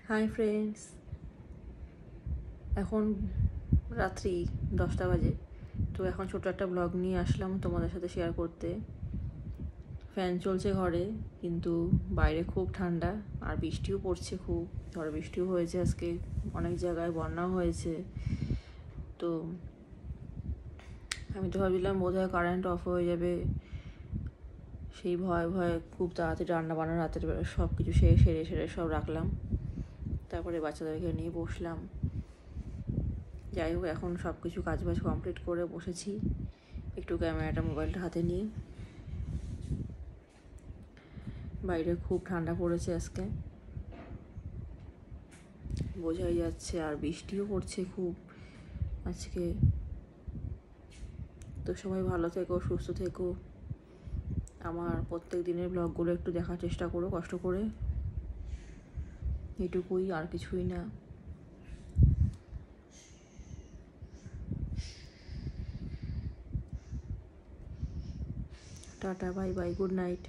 Hi friends, এখন রাত্রি 10টা বাজে। তো এখন ছোটো একটা ব্লগ নিয়ে আসলাম তোমাদের সাথে শেয়ার করতে। ফ্যান চলছে ঘরে, কিন্তু বাইরে খুব ঠান্ডা আর বৃষ্টিও পড়ছে, খুব ঝড় বৃষ্টিও হয়েছে আজকে, অনেক জায়গায় বন্যাও হয়েছে। তো আমি তো ভাবছিলাম বোধহয় কারেন্ট অফ হয়ে যাবে, সেই ভয়ে ভয়ে খুব তাড়াতাড়ি রান্না বান্না রাতের বেলা সব কিছু সেরে সব রাখলাম। তারপরে বাচ্চাদেরকে নিয়ে বসলাম। যাই হোক, এখন সব কিছু কাজবাজ কমপ্লিট করে বসেছি, একটু ক্যামেরাটা মোবাইলটা হাতে নিয়ে। বাইরে খুব ঠান্ডা পড়েছে আজকে, বোঝাই যাচ্ছে, আর বৃষ্টিও পড়ছে খুব আজকে। তো সবাই ভালো থেকো, সুস্থ থেকো। আমার প্রত্যেক দিনের ব্লগগুলো একটু দেখার চেষ্টা করো কষ্ট করে, এটুকুই, আর কিছুই না। Tata, bye bye, good night.